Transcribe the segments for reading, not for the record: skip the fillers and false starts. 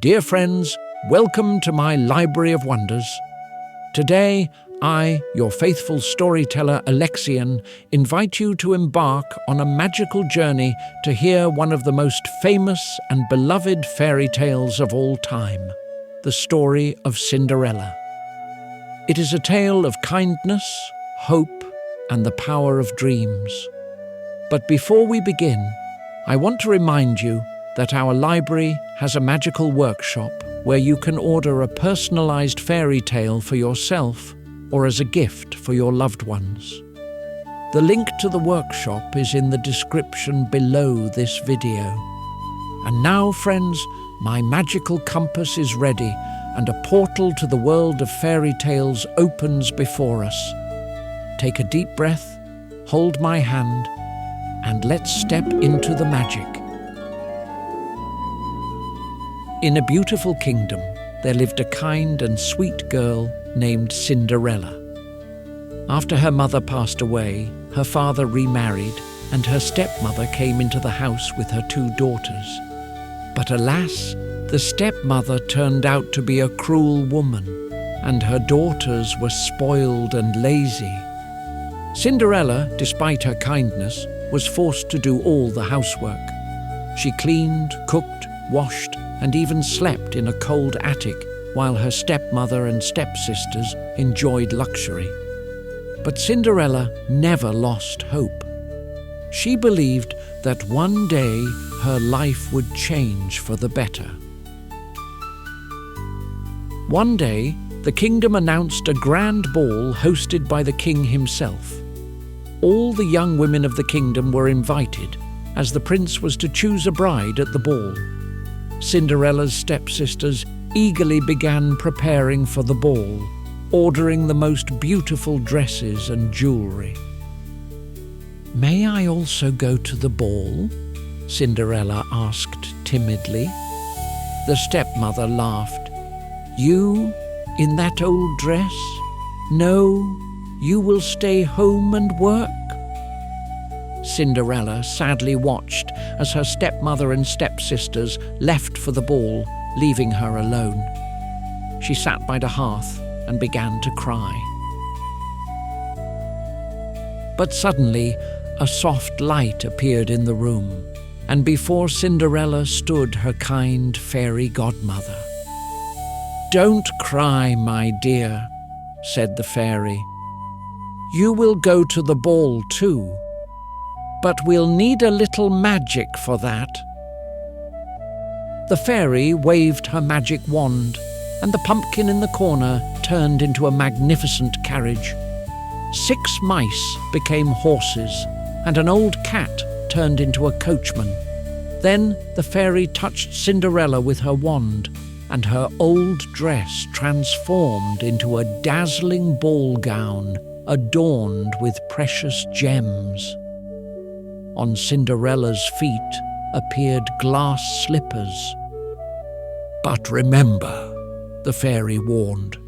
Dear friends, welcome to my Library of Wonders. Today, I, your faithful storyteller Alexian, invite you to embark on a magical journey to hear one of the most famous and beloved fairy tales of all time, the story of Cinderella. It is a tale of kindness, hope, and the power of dreams. But before we begin, I want to remind you that our library has a magical workshop where you can order a personalized fairy tale for yourself or as a gift for your loved ones. The link to the workshop is in the description below this video. And now, friends, my magical compass is ready and a portal to the world of fairy tales opens before us. Take a deep breath, hold my hand, and let's step into the magic. In a beautiful kingdom, there lived a kind and sweet girl named Cinderella. After her mother passed away, her father remarried, and her stepmother came into the house with her 2 daughters. But alas, the stepmother turned out to be a cruel woman, and her daughters were spoiled and lazy. Cinderella, despite her kindness, was forced to do all the housework. She cleaned, cooked, washed, and even slept in a cold attic while her stepmother and stepsisters enjoyed luxury. But Cinderella never lost hope. She believed that one day her life would change for the better. One day, the kingdom announced a grand ball hosted by the king himself. All the young women of the kingdom were invited, as the prince was to choose a bride at the ball. Cinderella's stepsisters eagerly began preparing for the ball, ordering the most beautiful dresses and jewelry. "May I also go to the ball?" Cinderella asked timidly. The stepmother laughed. "You, in that old dress? No, you will stay home and work." Cinderella sadly watched as her stepmother and stepsisters left for the ball, leaving her alone. She sat by the hearth and began to cry. But suddenly, a soft light appeared in the room, and before Cinderella stood her kind fairy godmother. "Don't cry, my dear," said the fairy. "You will go to the ball too, but we'll need a little magic for that." The fairy waved her magic wand, and the pumpkin in the corner turned into a magnificent carriage. 6 mice became horses, and an old cat turned into a coachman. Then the fairy touched Cinderella with her wand, and her old dress transformed into a dazzling ball gown adorned with precious gems. On Cinderella's feet appeared glass slippers. "But remember," the fairy warned,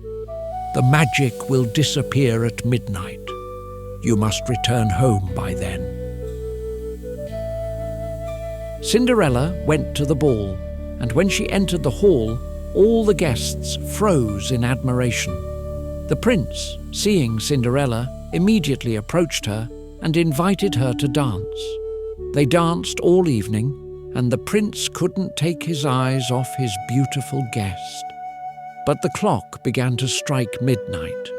"the magic will disappear at midnight. You must return home by then." Cinderella went to the ball, and when she entered the hall, all the guests froze in admiration. The prince, seeing Cinderella, immediately approached her and invited her to dance. They danced all evening, and the prince couldn't take his eyes off his beautiful guest. But the clock began to strike midnight,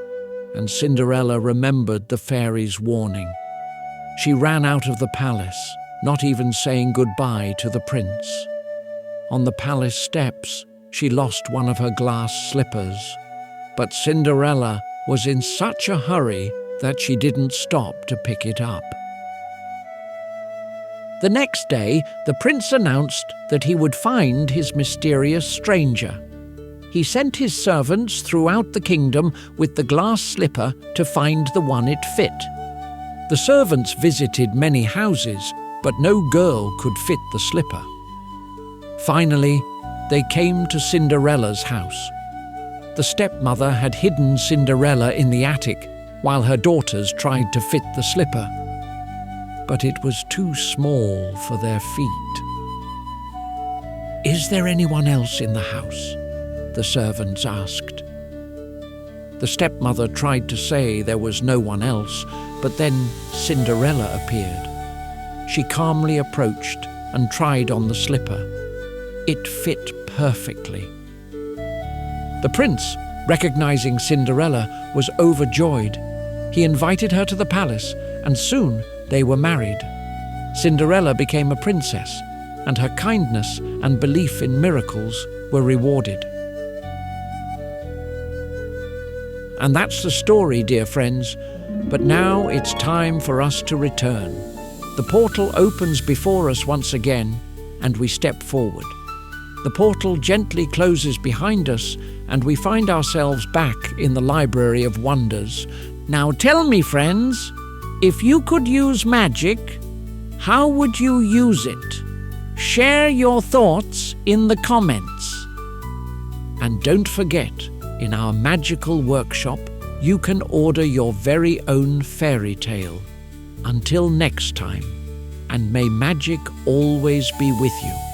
and Cinderella remembered the fairy's warning. She ran out of the palace, not even saying goodbye to the prince. On the palace steps, she lost one of her glass slippers, but Cinderella was in such a hurry that she didn't stop to pick it up. The next day, the prince announced that he would find his mysterious stranger. He sent his servants throughout the kingdom with the glass slipper to find the one it fit. The servants visited many houses, but no girl could fit the slipper. Finally, they came to Cinderella's house. The stepmother had hidden Cinderella in the attic while her daughters tried to fit the slipper. But it was too small for their feet. "Is there anyone else in the house?" the servants asked. The stepmother tried to say there was no one else, but then Cinderella appeared. She calmly approached and tried on the slipper. It fit perfectly. The prince, recognizing Cinderella, was overjoyed. He invited her to the palace, and soon they were married. Cinderella became a princess, and her kindness and belief in miracles were rewarded. And that's the story, dear friends. But now it's time for us to return. The portal opens before us once again, and we step forward. The portal gently closes behind us, and we find ourselves back in the Library of Wonders. Now tell me, friends, if you could use magic, how would you use it? Share your thoughts in the comments. And don't forget, in our magical workshop, you can order your very own fairy tale. Until next time, and may magic always be with you.